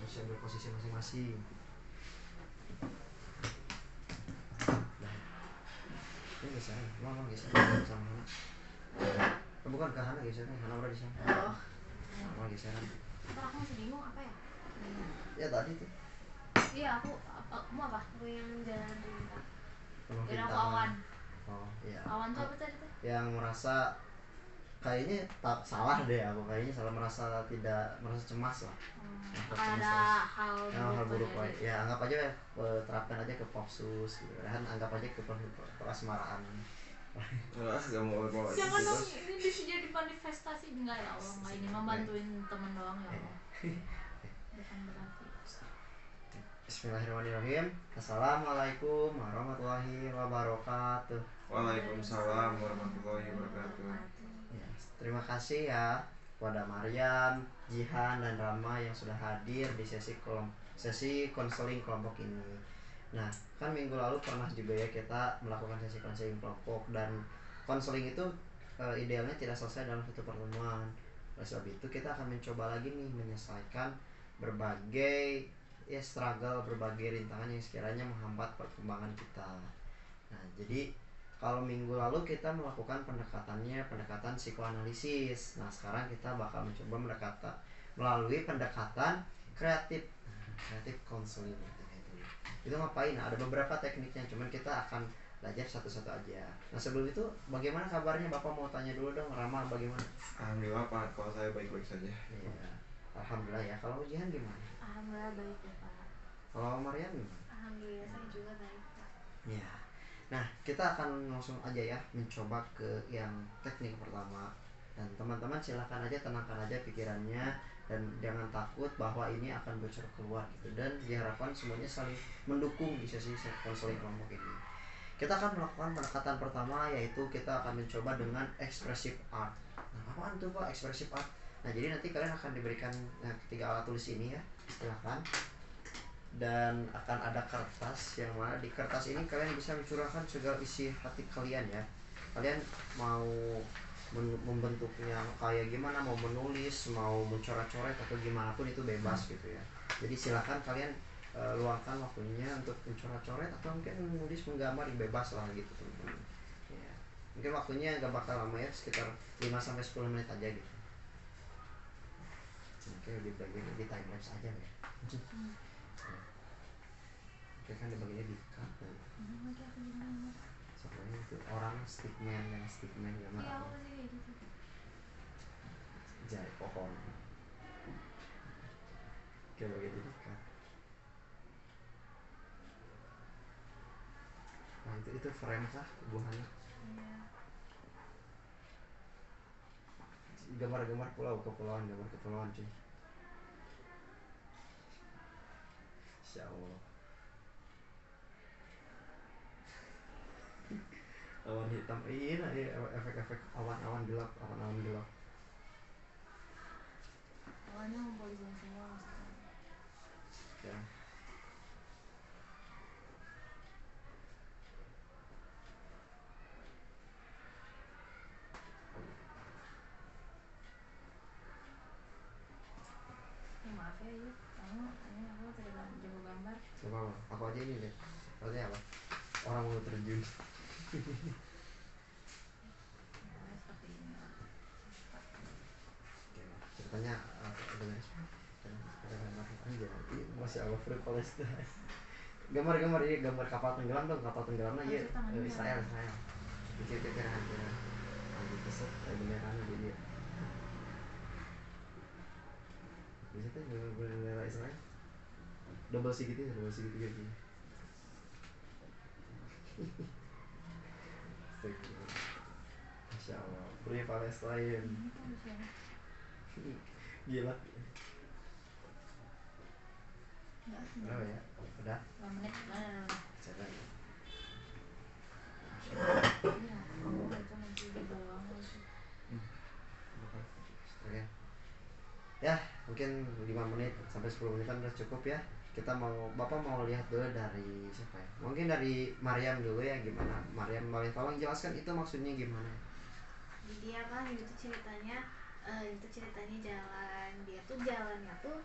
harus ambil posisi masing-masing. Nah, ini geser, mama geser sama Hana. Bukan ke Hana gesernya, Hana udah di sana. Oh. Mama geseran. Aku masih bingung apa ya? Ya tadi tuh. Iya aku apa? Aku yang jalan bintang. Dan aku Bintang. Awan. Oh iya. Awan tuh apa tadi tuh? Yang merasa kayaknya tak salah deh, aku kayaknya salah, merasa tidak merasa cemas lah. Akan ada hal buruk ya, anggap aja terapkan aja ke Popsus gitu kan, anggap aja ke asmaraan. Gak mau jangan dong, ini bisa jadi manifestasi. Enggak ya Allah, enggak, ini membantuin temen doang ya Allah. Bukan berarti. Bismillahirrahmanirrahim. Assalamualaikum warahmatullahi wabarakatuh. Waalaikumsalam warahmatullahi wabarakatuh. Ya, terima kasih ya kepada Maryam, Jihan, dan Rama yang sudah hadir di sesi konseling kelompok ini. Nah, kan minggu lalu pernah juga ya kita melakukan sesi konseling kelompok, dan konseling itu idealnya tidak selesai dalam satu pertemuan. Oleh sebab itu kita akan mencoba lagi nih menyelesaikan berbagai struggle, berbagai rintangan yang sekiranya menghambat perkembangan kita. Nah, jadi kalau minggu lalu kita melakukan pendekatan psikoanalisis. Nah, sekarang kita bakal mencoba melalui pendekatan kreatif counseling. Itu ngapain? Nah, ada beberapa tekniknya, cuman kita akan belajar satu-satu aja. Nah, sebelum itu bagaimana kabarnya? Bapak mau tanya dulu dong, Rama bagaimana? Alhamdulillah Pak, kalau saya baik-baik saja. Iya, alhamdulillah ya. Kalau ujian gimana? Alhamdulillah baik ya Pak. Kalau Maryam gimana? Alhamdulillah saya juga baik Pak. Ya. Nah, kita akan langsung aja ya mencoba ke yang teknik pertama. Dan teman-teman silahkan aja, tenangkan aja pikirannya, dan jangan takut bahwa ini akan bocor keluar gitu. Dan diharapkan semuanya saling mendukung di sesi konseling kelompok ini. Kita akan melakukan pendekatan pertama, yaitu kita akan mencoba dengan expressive art. Nah, apaan tuh Pak expressive art? Nah, jadi nanti kalian akan diberikan ketiga alat tulis ini ya, silahkan. Dan akan ada kertas, yang mana di kertas ini kalian bisa mencurahkan segala isi hati kalian ya. Kalian mau membentuknya kayak gimana, mau menulis, mau mencoret-coret atau gimana pun itu bebas gitu ya. Jadi silahkan kalian luangkan waktunya untuk mencoret-coret atau mungkin menulis, menggambar, bebas lah gitu teman-teman ya. Mungkin waktunya gak bakal lama ya, sekitar 5-10 menit aja gitu. Oke, di time lapse aja ya. Oke, kan dibaginya di cut. Soalnya itu orang stickman gambar Iya, apa? aku sih kayak gitu. Jari pohon. Oke, bagian di cut. Nah, itu frame kah buahnya? Iya. Gambar-gambar kepulauan cuy. Insya Allah. Awan hitam, iya efek-efek awan-awan gelap. Awalnya ngumpul di sini semua maksudnya. Ya. Maaf ya Yud, ini aku tidak jago gambar. Coba aku aja ini deh. Artinya apa? Orang mau terjun. Seperti ini lah. Oke, ceritanya beres. Ada gambar aja. Masya Allah, frivolous tuh. Gambar-gambar ini gambar kapal tenggelam dong, kapal tenggelamnya ya. Israel. Dikit-dikit aja. Ambil besok beneran jadi. Bisa tuh bendera Israel. Double segitiga gitu. Masya Allah, Free Palestine. Gila. Berapa ya? Udah? 5 menit. Mana? Coba. Iya, kamu itu nanti di bawah lagi. Oke. Ya, mungkin 5 menit sampai 10 menit kan udah cukup ya. Bapak mau lihat dulu dari siapa ya? Mungkin dari Maryam dulu ya, gimana? Maryam, tolong jelaskan itu maksudnya gimana? Jadi apa itu ceritanya jalan, dia tuh jalannya tuh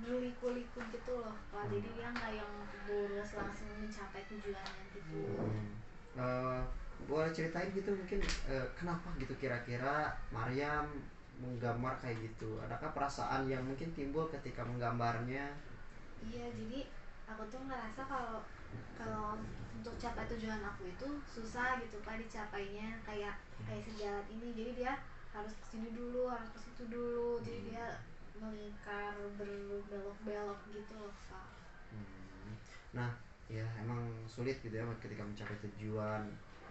berliku-liku gitu loh Kak. Jadi dia nggak yang lurus langsung mencapai tujuannya gitu. Eh, boleh ceritain gitu mungkin kenapa gitu kira-kira Mariam menggambar kayak gitu? Adakah perasaan yang mungkin timbul ketika menggambarnya? Iya, jadi aku tuh ngerasa kalau kalau untuk capai tujuan aku itu susah gitu Kak dicapainya, kayak kayak sejalan ini. Jadi dia harus kesini dulu, harus ke situ dulu. Jadi dia melingkar berbelok-belok gitu loh Kak. Hmm. Nah, ya emang sulit gitu ya ketika mencapai tujuan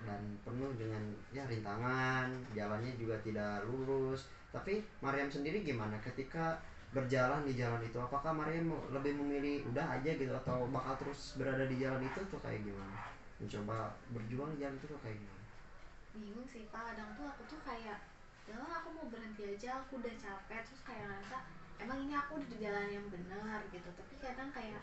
dan penuh dengan ya rintangan, jalannya juga tidak lurus. Tapi Mariam sendiri gimana ketika berjalan di jalan itu? Apakah Mariam lebih memilih udah aja gitu atau bakal terus berada di jalan itu tuh kayak gimana? Mencoba berjuang di jalan itu tuh kayak gimana? Bingung sih Kak, kadang tuh aku tuh kayak jangan aku mau berhenti aja, aku udah capek. Terus kayak ngerasa emang ini aku udah di jalan yang benar gitu. Tapi kadang kayak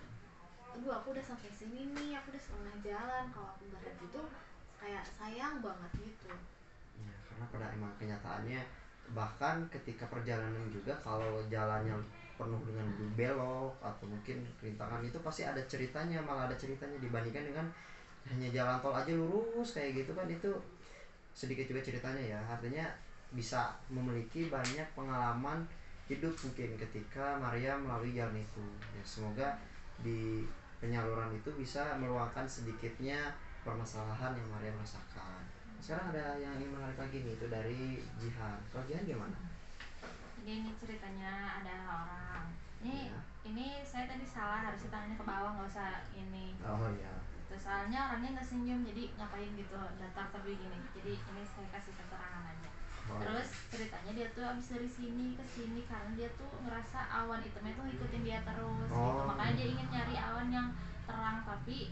aduh aku udah sampai sini nih, aku udah setengah jalan, kalau aku berhenti tuh kayak sayang banget gitu. Ya, karena pada emang kenyataannya bahkan ketika perjalanan juga kalau jalannya penuh dengan belok atau mungkin rintangan itu pasti ada ceritanya, malah ada ceritanya dibandingkan dengan hanya jalan tol aja lurus kayak gitu kan, itu sedikit juga ceritanya ya. Artinya bisa memiliki banyak pengalaman hidup mungkin ketika Maria melalui jalan itu ya. Semoga di penyaluran itu bisa meluangkan sedikitnya permasalahan yang Maria rasakan. Sekarang ada yang ingin menarik lagi nih, itu dari Jihan. Kalau Jihan gimana? Jadi ini ceritanya ada orang ini Ya. ini saya tadi salah, harusnya tangannya ke bawah, nggak usah ini. Oh ya. Terus soalnya orangnya nggak senyum, jadi ngapain gitu datar tapi gini. Jadi ini saya kasih keterangan aja. Oh, Terus ceritanya dia tuh abis dari sini ke sini karena dia tuh ngerasa awan hitamnya tuh ngikutin dia terus gitu. Oh. Makanya dia ingin nyari awan yang terang, tapi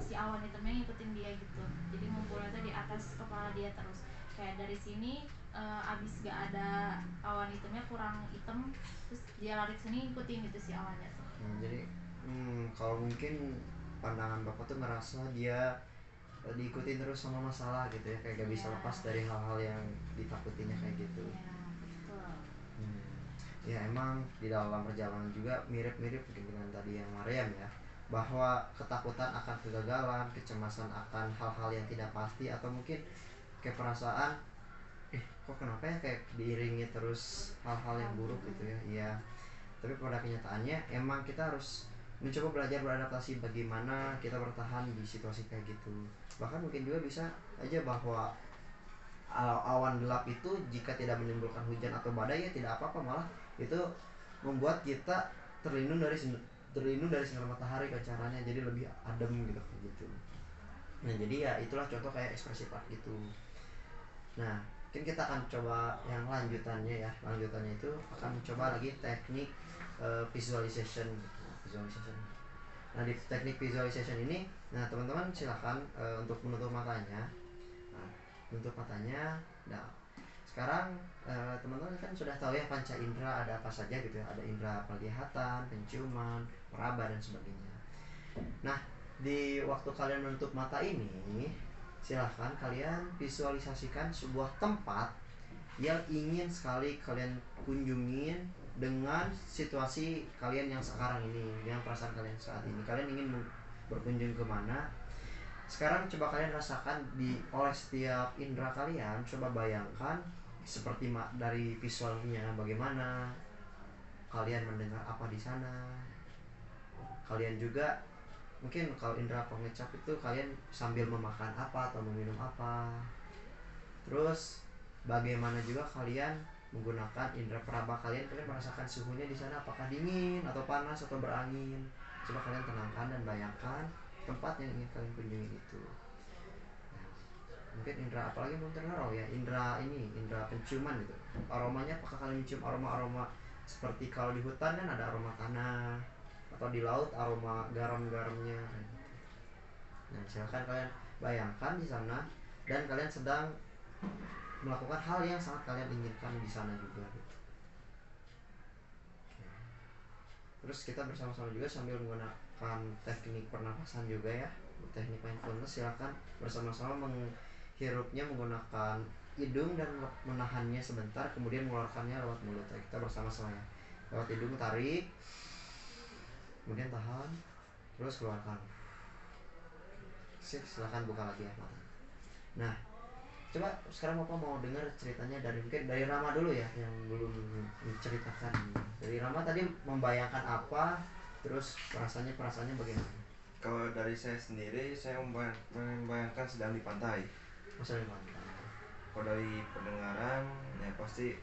si awan hitamnya ngikutin dia gitu. Jadi ngumpulnya tuh di atas kepala dia terus. Kayak dari sini abis gak ada awan hitamnya, kurang hitam, terus dia lari ke sini ngikutin gitu si awannya tuh. Jadi kalau mungkin pandangan Bapak tuh ngerasa dia diikutin terus sama masalah gitu ya, kayak gak bisa Iya. lepas dari hal-hal yang ditakutinya kayak gitu. Iya, betul. Ya emang di dalam perjalanan juga mirip-mirip mungkin dengan tadi yang Mariam ya, bahwa ketakutan akan kegagalan, kecemasan akan hal-hal yang tidak pasti, atau mungkin kayak perasaan kok kenapa ya kayak diiringi terus hal-hal yang buruk gitu ya. Iya, tapi pada kenyataannya emang kita harus mencoba belajar beradaptasi bagaimana kita bertahan di situasi kayak gitu. Bahkan mungkin juga bisa aja bahwa awan gelap itu jika tidak menimbulkan hujan atau badai ya tidak apa-apa, malah itu membuat kita terlindung dari sinar matahari kan, caranya jadi lebih adem gitu kayak gitu. Nah jadi ya itulah contoh kayak ekspresi art gitu. Nah mungkin kita akan coba yang lanjutannya ya. Lanjutannya itu akan mencoba lagi teknik visualization. Visualization. Nah di teknik visualization ini, nah teman-teman silahkan untuk menutup matanya. Nah, menutup matanya. Nah sekarang teman-teman kan sudah tahu ya panca indera ada apa saja gitu ya. Ada indera penglihatan, penciuman, meraba dan sebagainya. Nah di waktu kalian menutup mata ini, silahkan kalian visualisasikan sebuah tempat yang ingin sekali kalian kunjungin dengan situasi kalian yang sekarang ini, dengan perasaan kalian saat ini. Kalian ingin berkunjung kemana? Sekarang coba kalian rasakan oleh setiap indera kalian. Coba bayangkan seperti dari visualnya bagaimana, kalian mendengar apa di sana. Kalian juga mungkin kalau indera pengecap itu kalian sambil memakan apa atau meminum apa. Terus bagaimana juga kalian menggunakan indera peraba kalian merasakan suhunya di sana, apakah dingin atau panas atau berangin. Coba kalian tenangkan dan bayangkan tempat yang ingin kalian kunjungi itu. Nah, mungkin indera apalagi belum terdengar ya, indera penciuman gitu. Aromanya, apakah kalian mencium aroma seperti kalau di hutan kan ada aroma tanah, atau di laut aroma garam-garamnya. Nah silakan kalian bayangkan di sana dan kalian sedang melakukan hal yang sangat kalian inginkan di sana juga gitu. Terus kita bersama-sama juga sambil menggunakan teknik pernapasan juga ya, teknik mindfulness. Silakan bersama-sama menghirupnya menggunakan hidung dan menahannya sebentar, kemudian mengeluarkannya lewat mulut ya. Kita bersama-sama ya. lewat hidung tarik, kemudian tahan, terus keluarkan. Sip, silahkan buka lagi ya mata. Nah, coba sekarang Bapak mau dengar ceritanya dari mungkin dari Rama dulu ya yang belum menceritakan. Dari Rama tadi membayangkan apa, terus perasaannya bagaimana? Kalau dari saya sendiri, saya membayangkan sedang di pantai. Masa di pantai. Kalau dari pendengaran, ya pasti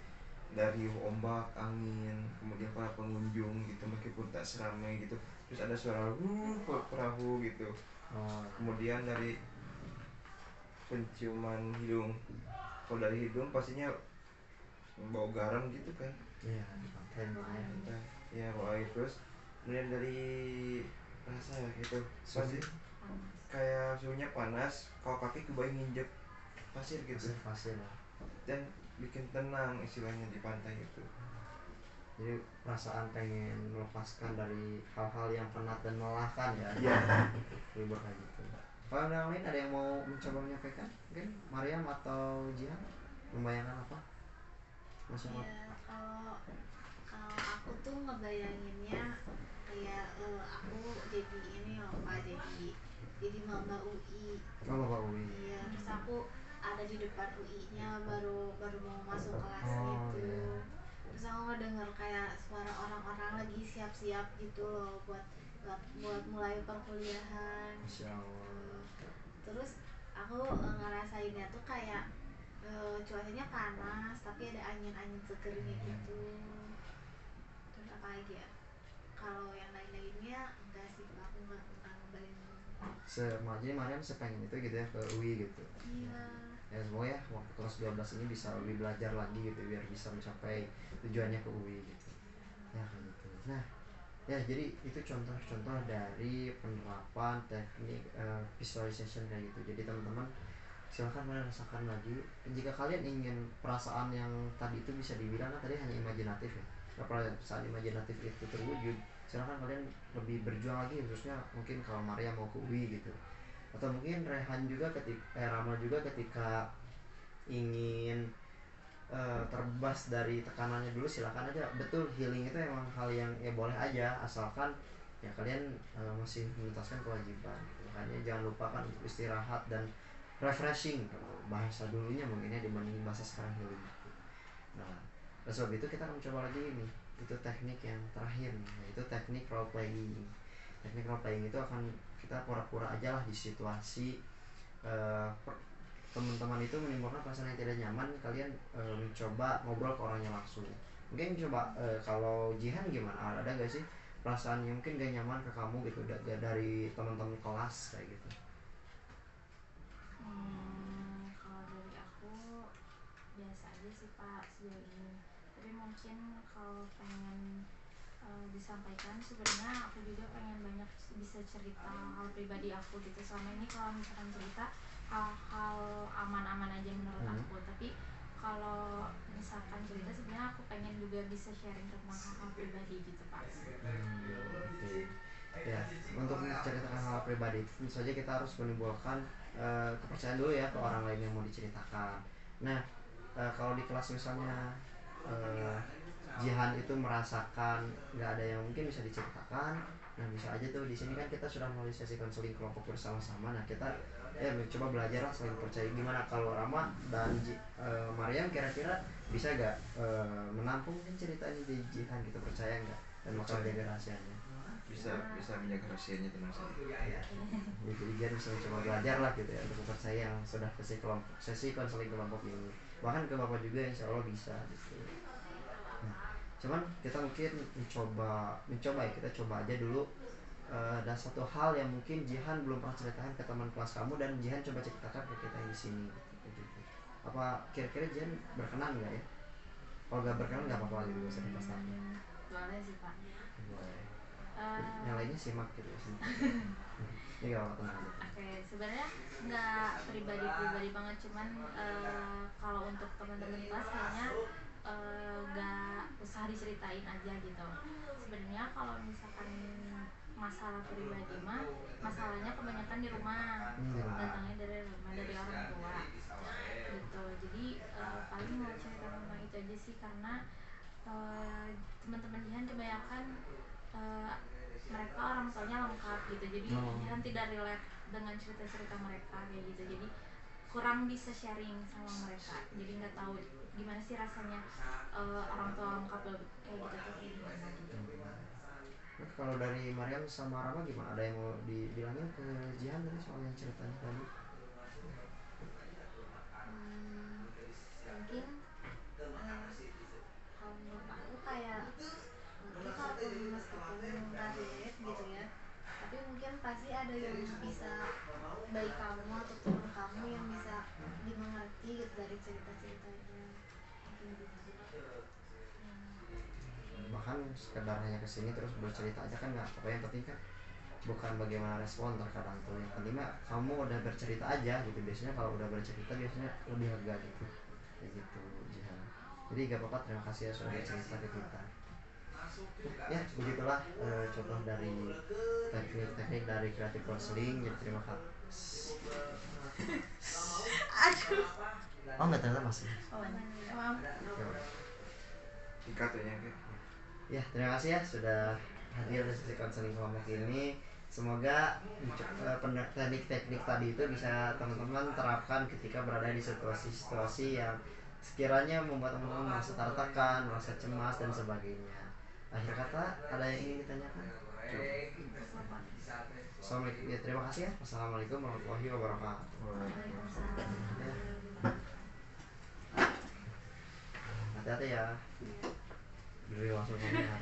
dari ombak, angin, kemudian para pengunjung gitu, meskipun tak seramai gitu, terus ada suara perahu gitu. Oh, Kemudian dari penciuman hidung, kalau dari hidung pastinya bau garam gitu kan, iya di pantai namanya. pantai, ya bau air. Terus kemudian dari rasa gitu, pasti kayak suhunya panas, kalau kaki kebayang nginjek pasir gitu, Pasir ya. dan bikin tenang istilahnya di pantai itu. Jadi perasaan pengen melepaskan dari hal-hal yang penat dan melelahkan ya. Iya. Libur kayak gitu. Kalau yang lain ada yang mau mencoba menyampaikan? Mungkin Mariam atau Jihan membayangkan apa? Masya Allah. Ya, kalau kalau aku tuh ngebayanginnya kayak aku jadi ini loh Pak, jadi maba UI. Oh Bapak Uwi. Iya, terus aku ada di depan UI-nya baru baru mau masuk kelas Oh, gitu. iya. Terus aku ngedenger kayak suara orang-orang lagi siap-siap gitu loh buat mulai perkuliahan. Masya Allah. Terus aku ngerasainnya tuh kayak cuacanya panas tapi ada angin-angin segernya gitu. Terus apa lagi ya? Kalau yang lain-lainnya enggak sih Pak, aku enggak ngebayangin. Jadi Mariam sepengen itu gitu ya ke UI gitu. Iya. Ya semoga ya waktu kelas 12 ini bisa lebih belajar lagi gitu biar bisa mencapai tujuannya ke UI gitu. Ya kayak gitu. Nah, ya jadi itu contoh-contoh dari penerapan teknik visualization kayak gitu. Jadi teman-teman silahkan kalian rasakan lagi. Jika kalian ingin perasaan yang tadi itu bisa dibilang kan tadi hanya imajinatif ya. Kalau perasaan imajinatif itu terwujud, silahkan kalian lebih berjuang lagi, khususnya mungkin kalau Maria mau ke UI gitu. Atau mungkin Rehan juga ketika Rama juga ketika ingin terbebas dari tekanannya dulu, silakan aja. Betul, healing itu emang hal yang ya boleh aja asalkan ya kalian masih menuntaskan kewajiban gitu. Makanya jangan lupakan untuk istirahat dan refreshing, kalau bahasa dulunya mungkinnya dibanding bahasa sekarang, healing gitu. Nah, oleh sebab itu kita akan mencoba lagi ini, itu teknik yang terakhir nih, yaitu teknik role playing. Teknik role playing itu akan kita pura-pura aja lah di situasi teman-teman itu menimbulkan perasaan yang tidak nyaman, kalian mencoba ngobrol ke orangnya langsung. Mungkin coba kalau Jihan gimana, ada gak sih perasaan yang mungkin gak nyaman ke kamu gitu dari teman-teman kelas kayak gitu? Kalau dari aku biasa aja sih Pak sejauh ini. Tapi mungkin kalau pengen disampaikan, sebenarnya aku juga pengen banyak bisa cerita hal pribadi aku gitu. Selama ini kalau misalkan cerita hal-hal aman-aman aja menurut aku. Tapi kalau misalkan cerita sebenarnya aku pengen juga bisa sharing tentang hal-hal pribadi gitu Pak. Oke. Ya, untuk menceritakan hal pribadi itu tentu saja kita harus menimbulkan kepercayaan dulu ya ke orang lain yang mau diceritakan. Nah, kalau di kelas misalnya Jihan itu merasakan nggak ada yang mungkin bisa diceritakan, nah bisa aja tuh di sini kan kita sudah melalui sesi konseling kelompok bersama-sama. Nah kita ya mencoba belajar lah saling percaya. Gimana kalau Rama dan Mariam kira-kira bisa gak menampung mungkin cerita ini di Jihan, kita percaya nggak dan bakal jaga rahasianya? Bisa menjaga rahasianya, tenang saja. Ya, jadi dia bisa mencoba belajar lah gitu ya untuk percaya yang sudah sesi konseling kelompok ini, bahkan ke bapak juga insya Allah bisa gitu. Nah, cuman kita mungkin mencoba ya, kita coba aja dulu dan satu hal yang mungkin Jihan belum pernah ceritakan ke teman kelas kamu dan Jihan coba ceritakan ke kita di sini gitu. Apa kira-kira Jihan berkenan nggak ya? Kalau nggak berkenan nggak apa-apa gitu, bisa dipasang. Boleh sih Pak. Boleh. Yang lainnya simak gitu ya. Ini gak apa-apa, tenang aja. Oke, sebenarnya nggak pribadi banget, cuman kalau untuk teman-teman kelas kayaknya nggak usah diceritain aja gitu. Sebenarnya kalau misalkan masalah pribadi mah masalahnya kebanyakan di rumah, datangnya dari rumah, dari orang tua gitu. Jadi paling mau cerita tentang itu aja sih, karena teman-teman dia gitu, jadi Oh. dan tidak relate dengan cerita-cerita mereka kayak gitu, jadi kurang bisa sharing sama mereka, jadi nggak tahu gimana sih rasanya orang tua couple kayak gitu tuh kayak gimana gitu. Nah, kalau dari Mariam sama Rama gimana? Ada yang mau dibilangin ke Jihan tadi soal yang ceritanya tadi? Mungkin kalau menurut aku kayak mungkin kalaupun meskipun nggak relate gitu ya, tapi mungkin pasti ada yang bisa baik kamu atau teman kamu yang bisa dimengerti gitu dari cerita-ceritanya, mungkin gitu. Bahkan sekedar hanya kesini terus bercerita aja kan nggak apa, yang penting kan bukan bagaimana respon terkadang tuh, yang penting mah kamu udah bercerita aja gitu. Biasanya kalau udah bercerita biasanya lebih lega gitu, kayak gitu Jihan. Jadi gak apa-apa, terima kasih ya sudah bercerita ke kita. Ya begitulah contoh dari teknik-teknik dari creative counseling. Jadi terima kasih. Aduh. Oh nggak, ternyata masih. Maaf. Dikatanya kayak Ya terima kasih ya sudah hadir di sesi counseling kelompok ini. Semoga teknik-teknik tadi itu bisa teman-teman terapkan ketika berada di situasi-situasi yang sekiranya membuat teman-teman merasa tertekan, merasa cemas dan sebagainya. Akhir kata, ada yang ingin ditanyakan? Assalamualaikum. Ya terima kasih ya. Wassalamualaikum warahmatullahi wabarakatuh. Ya. Hati-hati ya. Beri langsung komentar.